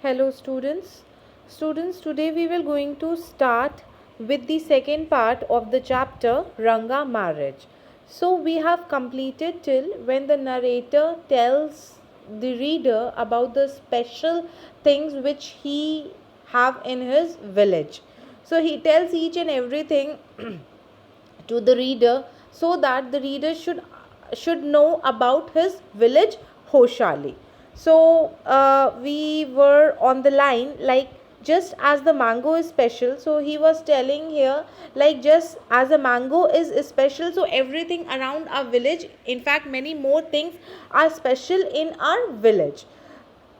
Hello students. Students, today we will going to start with the second part of the chapter Ranga marriage. So we have completed till when the narrator tells the reader about the special things which he have in his village. So he tells each and everything to the reader so that the reader should know about his village Hoshali. So we were on the line like just as the mango is special, so he was telling here like just as a mango is special, so everything around our village, in fact many more things are special in our village.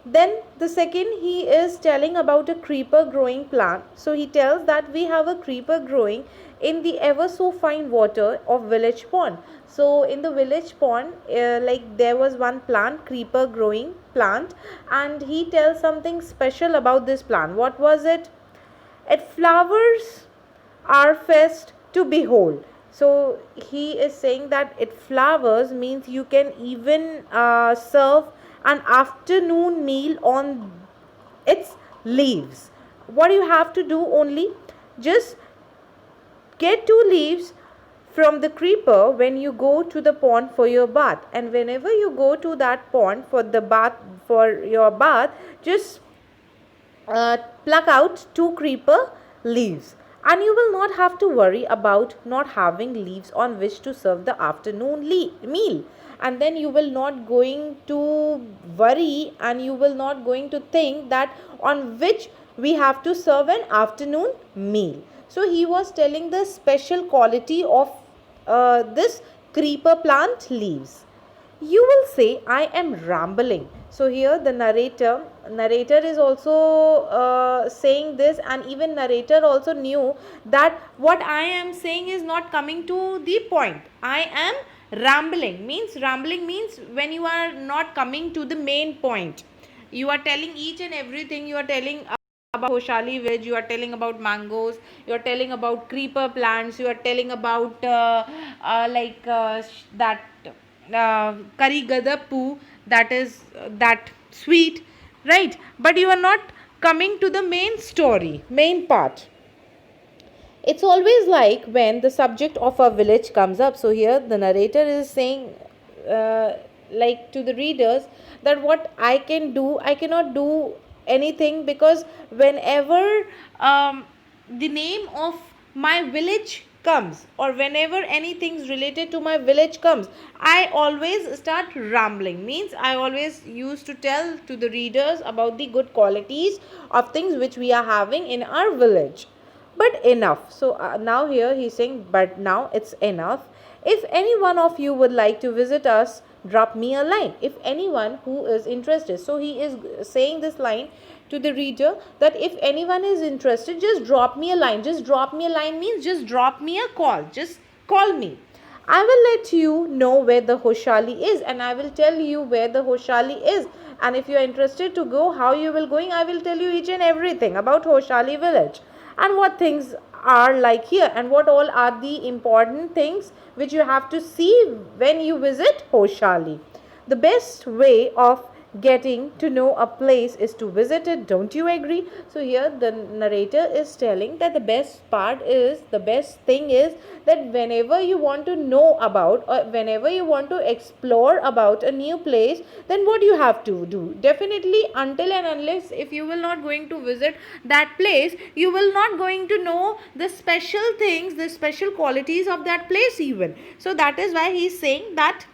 Then the second he is telling about a creeper growing plant. So he tells that we have a creeper growing in the ever so fine water of village pond. So in the village pond, like there was one plant, creeper growing plant, and he tells something special about this plant. What was it? It flowers are fest to behold. So he is saying that it flowers means you can even serve an afternoon meal on its leaves. What you have to do only, just get two leaves from the creeper when you go to the pond for your bath, and whenever you go to that pond for the bath, for your bath, just pluck out two creeper leaves, and you will not have to worry about not having leaves on which to serve the afternoon meal. And then you will not going to worry, and you will not going to think that on which we have to serve an afternoon meal. So he was telling the special quality of this creeper plant leaves. You will say I am rambling. So here the narrator is also saying this, and even narrator also knew that what I am saying is not coming to the point. I am rambling means when you are not coming to the main point. You are telling each and everything. You are telling about Hoshali village, you are telling about mangoes, you are telling about creeper plants, you are telling about that curry gadappu, that is that sweet, right? But you are not coming to the main story, main part. It's always like when the subject of a village comes up. So here the narrator is saying like to the readers that what I can do, I cannot do anything, because whenever the name of my village comes, or whenever anything related to my village comes, I always start rambling. Means I always used to tell to the readers about the good qualities of things which we are having in our village. But enough. So now here he's saying, but now it's enough. If any one of you would like to visit us, drop me a line. If anyone who is interested. So he is saying this line to the reader that if anyone is interested, just drop me a line. Just drop me a line means just drop me a call. Just call me. I will let you know where the Hoshali is, and I will tell you where the Hoshali is. And if you are interested to go, how you will going, I will tell you each and everything about Hoshali village and what things are like here, and what all are the important things which you have to see when you visit Hoshali. The best way of getting to know a place is to visit it. Don't you agree? So here the narrator is telling that the best thing is that whenever you want to know about, or whenever you want to explore about a new place, then what you have to do, definitely until and unless if you will not going to visit that place, you will not going to know the special things, the special qualities of that place even. So that is why he is saying that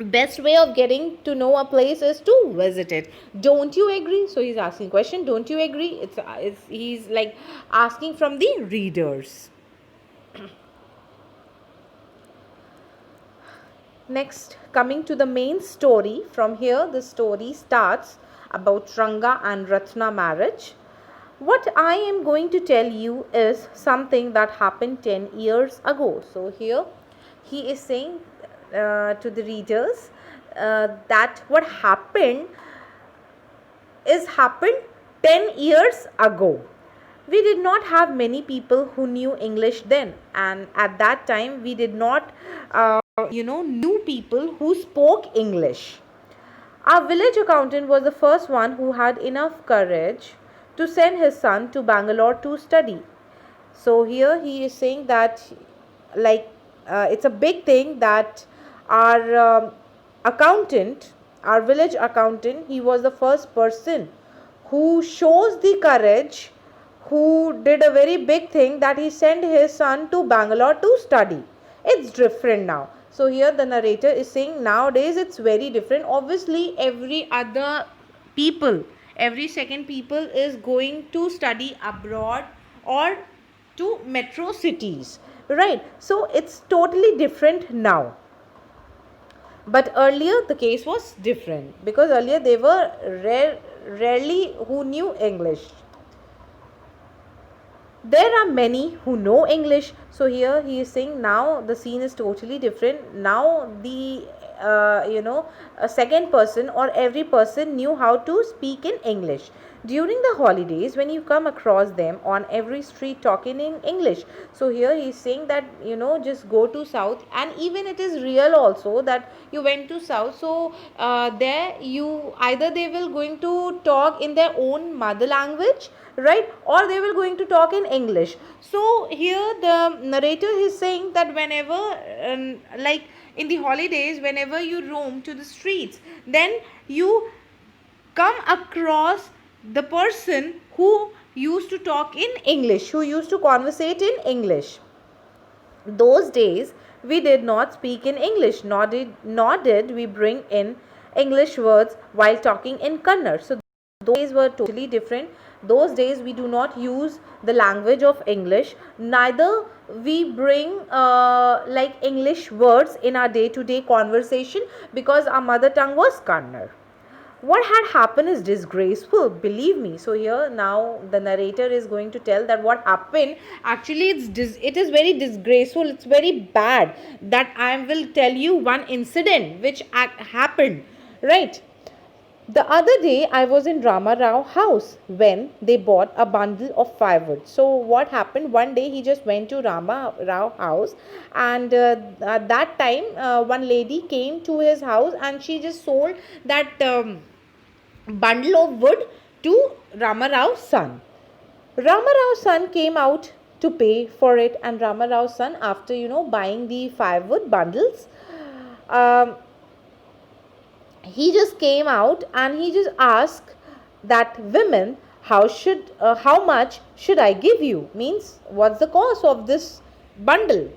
best way of getting to know a place is to visit it. Don't you agree? So he's asking question, don't you agree? It's he's like asking from the readers. Next, coming to the main story, from here the story starts about Ranga and Ratna marriage. What I am going to tell you is something that happened 10 years ago. So here he is saying to the readers that what happened 10 years ago. We did not have many people who knew English then, and at that time we did not knew people who spoke English. Our village accountant was the first one who had enough courage to send his son to Bangalore to study. So here he is saying that, like, it's a big thing that our accountant, our village accountant, he was the first person who shows the courage, who did a very big thing, that he sent his son to Bangalore to study. It's different now. So here the narrator is saying nowadays it's very different. Obviously every other people, every second people is going to study abroad or to metro cities, right? So it's totally different now. But earlier the case was different, because earlier they were rarely who knew English. There are many who know English. So here he is saying now the scene is totally different. Now the a second person or every person knew how to speak in English. During the holidays, when you come across them on every street talking in English. So here he is saying that, just go to south, and even it is real also that you went to south. So there you either they will going to talk in their own mother language, right, or they will going to talk in English. So here the narrator is saying that whenever like in the holidays, whenever you roam to the streets, then you come across the person who used to talk in English, who used to conversate in English. Those days we did not speak in English, nor did we bring in English words while talking in Kannada. So those days were totally different. Those days we do not use the language of English, neither we bring like English words in our day-to-day conversation, because our mother tongue was Kannada. What had happened is disgraceful, believe me. So here now the narrator is going to tell that what happened, actually it is very disgraceful, it's very bad. That I will tell you one incident which happened, right? The other day I was in Rama Rao house when they bought a bundle of firewood. So what happened, one day he just went to Rama Rao house, and at that time one lady came to his house and she just sold that bundle of wood to Rama Rao's son. Rama Rao's son came out to pay for it, and Rama Rao's son, after buying the firewood bundles, um, he just came out and he just asked that women, how much should I give you, means what's the cost of this bundle?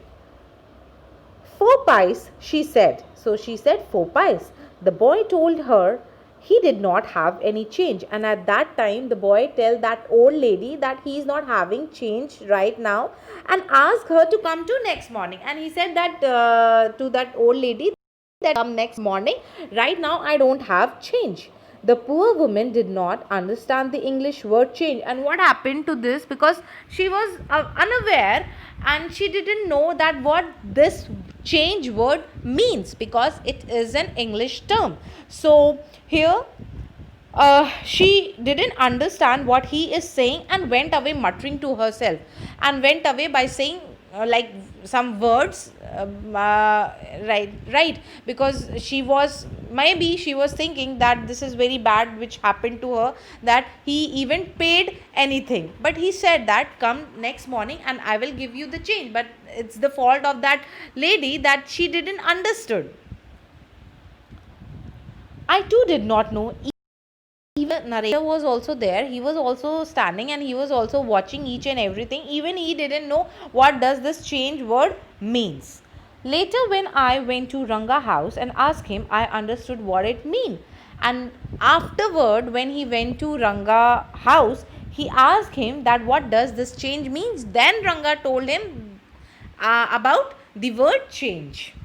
4 pice, she said. So she said 4 pice. The boy told her he did not have any change, and at that time the boy tell that old lady that he is not having change right now, and asked her to come to next morning. And he said that to that old lady that come next morning, right now I don't have change. The poor woman did not understand the English word change. And what happened to this, because she was unaware, and she didn't know that what this change word means, because it is an English term. So here she didn't understand what he is saying, and went away muttering to herself, and went away by saying like some words, right, because maybe she was thinking that this is very bad which happened to her, that he even paid anything. But he said that come next morning and I will give you the change. But it's the fault of that lady that she didn't understood. I too did not know. Even narrator was also there, he was also standing, and he was also watching each and everything. Even he didn't know what does this change word means. Later, when I went to Ranga house and asked him, I understood what it mean. And afterward, when he went to Ranga house, he asked him that what does this change means. Then Ranga told him about the word change.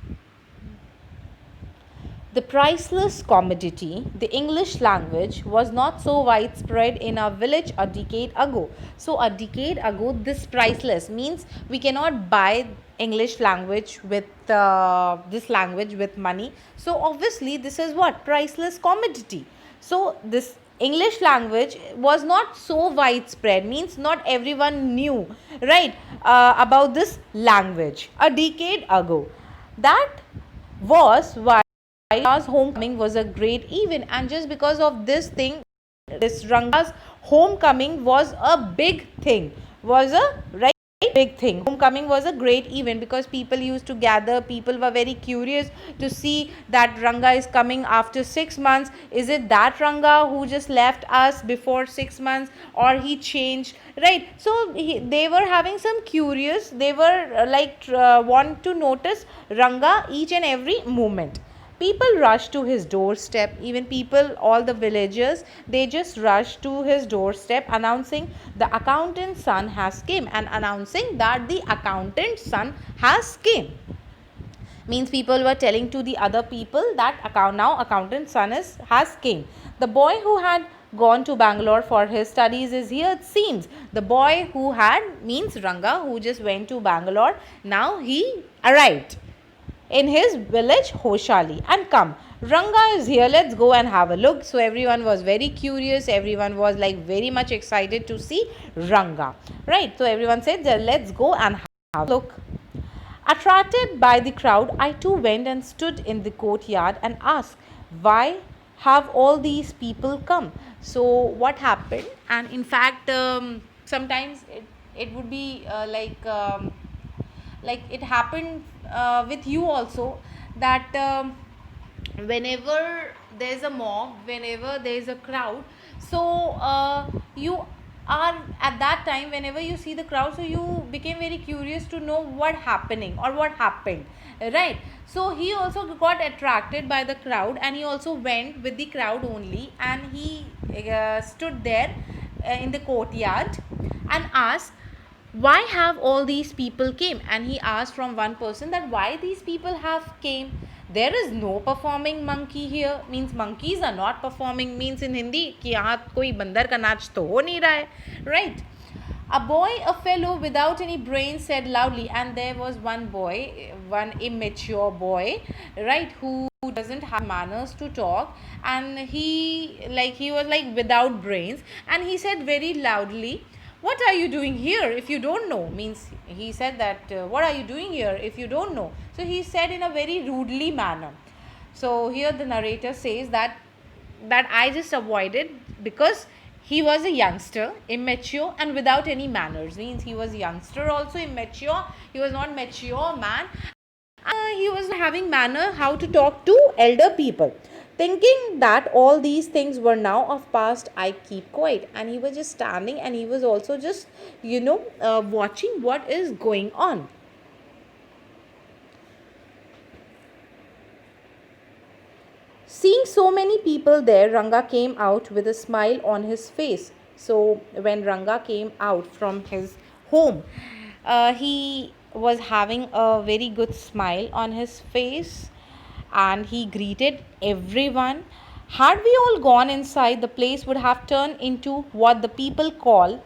The priceless commodity, the English language, was not so widespread in our village a decade ago. So, a decade ago, this priceless means we cannot buy English language with this language with money. So, obviously, this is what? Priceless commodity. So, this English language was not so widespread, means not everyone knew, right, about this language a decade ago. That was why Ranga's homecoming was a great event, and just because of this thing, this Ranga's homecoming was a big thing, was a right big thing. Homecoming was a great event because people used to gather, people were very curious to see that Ranga is coming after 6 months. Is it that Ranga who just left us before 6 months, or he changed, right? So they were having some curious, they were want to notice Ranga each and every moment. People rushed to his doorstep. Even people, all the villagers, they just rushed to his doorstep, announcing the accountant's son has came, and announcing that the accountant's son has came. Means people were telling to the other people that accountant's son has came. The boy who had gone to Bangalore for his studies is here, it seems. The boy who had, means Ranga, who just went to Bangalore, now he arrived in his village Hoshali, and come, Ranga is here, let's go and have a look. So everyone was very curious, everyone was like very much excited to see Ranga, right? So everyone said, let's go and have a look. Attracted by the crowd, I too went and stood in the courtyard and asked, why have all these people come? So what happened? And in fact, sometimes it would be like it happened with you also, that whenever there's a mob, whenever there's a crowd, so you are at that time, whenever you see the crowd, so you became very curious to know what happening or what happened, right? So he also got attracted by the crowd, and he also went with the crowd only, and he stood there in the courtyard and asked, why have all these people came? And he asked from one person that why these people have came. There is no performing monkey here, means monkeys are not performing, means in Hindi कि यहाँ कोई बंदर का नाच तो हो नहीं रहा है, right? A boy, a fellow without any brains, said loudly, and there was one boy, one immature boy, right, who doesn't have manners to talk, and he was like without brains, and he said very loudly, what are you doing here if you don't know? Means he said that what are you doing here if you don't know? So he said in a very rudely manner. So here the narrator says that I just avoided because he was a youngster, immature and without any manners. Means he was youngster also, immature, he was not mature man, he was having manner how to talk to elder people. Thinking that all these things were now of past, I keep quiet. And he was just standing, and he was also just watching what is going on. Seeing so many people there, Ranga came out with a smile on his face. So when Ranga came out from his home, he was having a very good smile on his face, and he greeted everyone. Had we all gone inside, the place would have turned into what the people call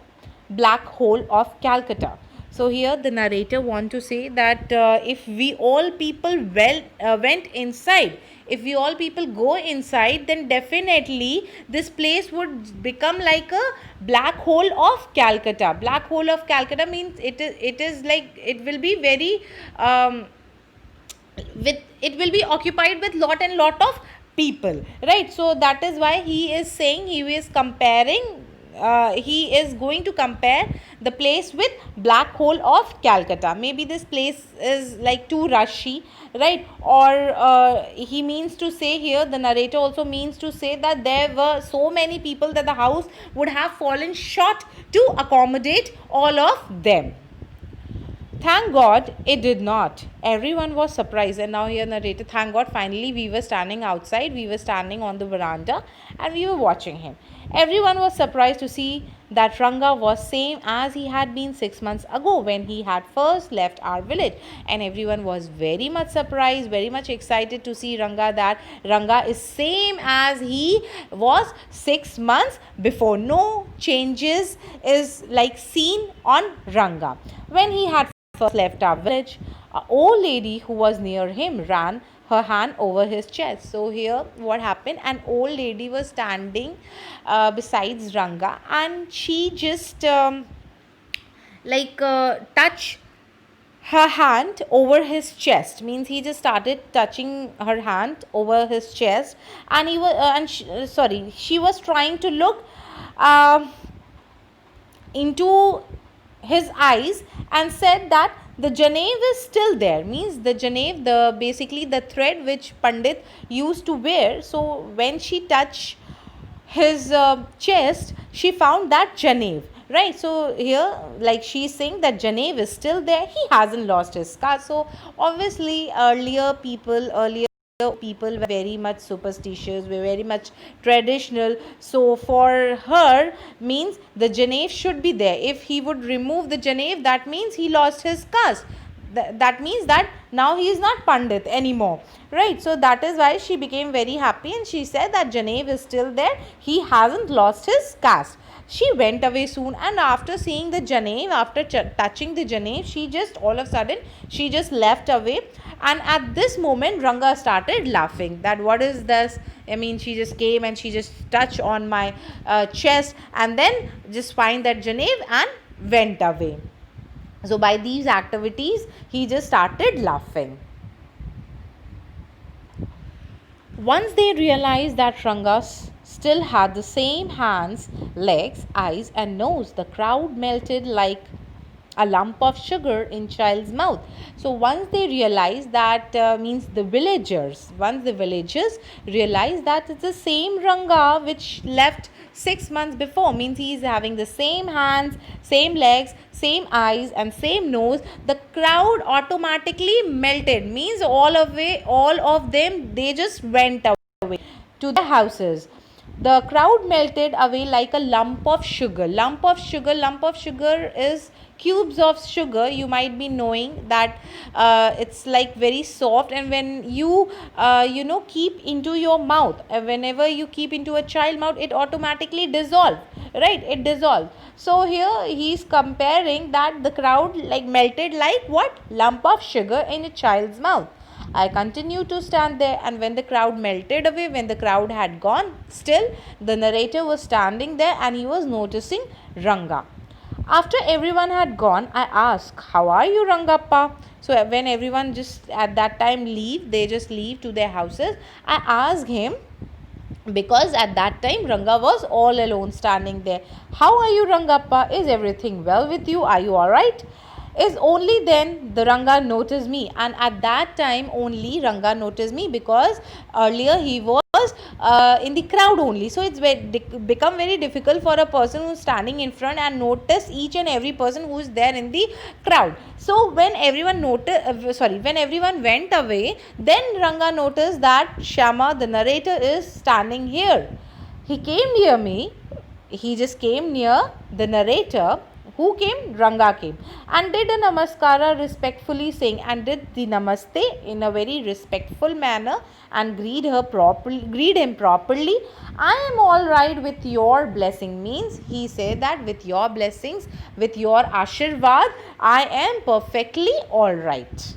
black hole of Calcutta. So here the narrator want to say that if we all people went inside, if we all people go inside, then definitely this place would become like a black hole of Calcutta. Black hole of Calcutta means it is like it will be very it will be occupied with lot and lot of people, right? So that is why he is saying, he is comparing, he is going to compare the place with black hole of Calcutta. Maybe this place is like too rushy, right? Or he means to say here, the narrator also means to say that there were so many people that the house would have fallen short to accommodate all of them. Thank God it did not. Everyone was surprised. And now here narrator, thank God finally we were standing outside, we were standing on the veranda, and we were watching him. Everyone was surprised to see that Ranga was same as he had been 6 months ago when he had first left our village. And everyone was very much surprised, very much excited to see Ranga, that Ranga is same as he was 6 months before. No changes is like seen on Ranga. When he had first left our village, an old lady who was near him ran her hand over his chest. So here what happened, an old lady was standing besides Ranga, and she just touch her hand over his chest, means he just started touching her hand over his chest, and he was she was trying to look uh, into his eyes and said that the janev is still there, means the janev, the basically the thread which Pandit used to wear. So when she touched his chest, she found that janev, right? So here, like, she's saying that janev is still there, he hasn't lost his scar. So obviously earlier people were very much superstitious, were very much traditional. So for her, means the janev should be there. If he would remove the janev, that means he lost his caste. That means that now he is not Pandit anymore, right? So that is why she became very happy, and she said that janev is still there, he hasn't lost his caste. She went away soon, and after seeing the janev, after touching the janev, she just all of a sudden she just left away. And at this moment Ranga started laughing, that what is this, I mean, she just came and she just touched on my chest, and then just find that janev and went away. So by these activities he just started laughing. Once they realized that Ranga still had the same hands, legs, eyes, and nose, the crowd melted like a lump of sugar in child's mouth. So once they realized that, means once the villagers realized that it's the same Ranga which left 6 months before, means he is having the same hands, same legs, same eyes, and same nose, the crowd automatically melted, means all of them, they just went away to their houses. The crowd melted away like a lump of sugar. Lump of sugar is cubes of sugar. You might be knowing that it's like very soft, and when you keep into your mouth, whenever you keep into a child mouth, it automatically dissolve, right? It dissolves. So here he's comparing that the crowd like melted like what, lump of sugar in a child's mouth. I continued to stand there, and when the crowd melted away, when the crowd had gone, still the narrator was standing there and he was noticing Ranga. After everyone had gone, I asked, "How are you, Rangappa?" So when everyone just at that time leave, they just leave to their houses. I asked him, because at that time Ranga was all alone standing there. "How are you, Rangappa? Is everything well with you? Are you alright?" Is only then the Ranga noticed me, and at that time only Ranga noticed me, because earlier he was in the crowd only. So it's become very difficult for a person who's standing in front and notice each and every person who is there in the crowd. So when everyone when everyone went away, then Ranga noticed that Shama, the narrator, is standing here. He came near me. He just came near the narrator. Who came? Ranga came and did a namaskara respectfully, saying, and did the namaste in a very respectful manner, and greet him properly. I am all right with your blessing, means he said that with your blessings, with your ashirvad, I am perfectly all right.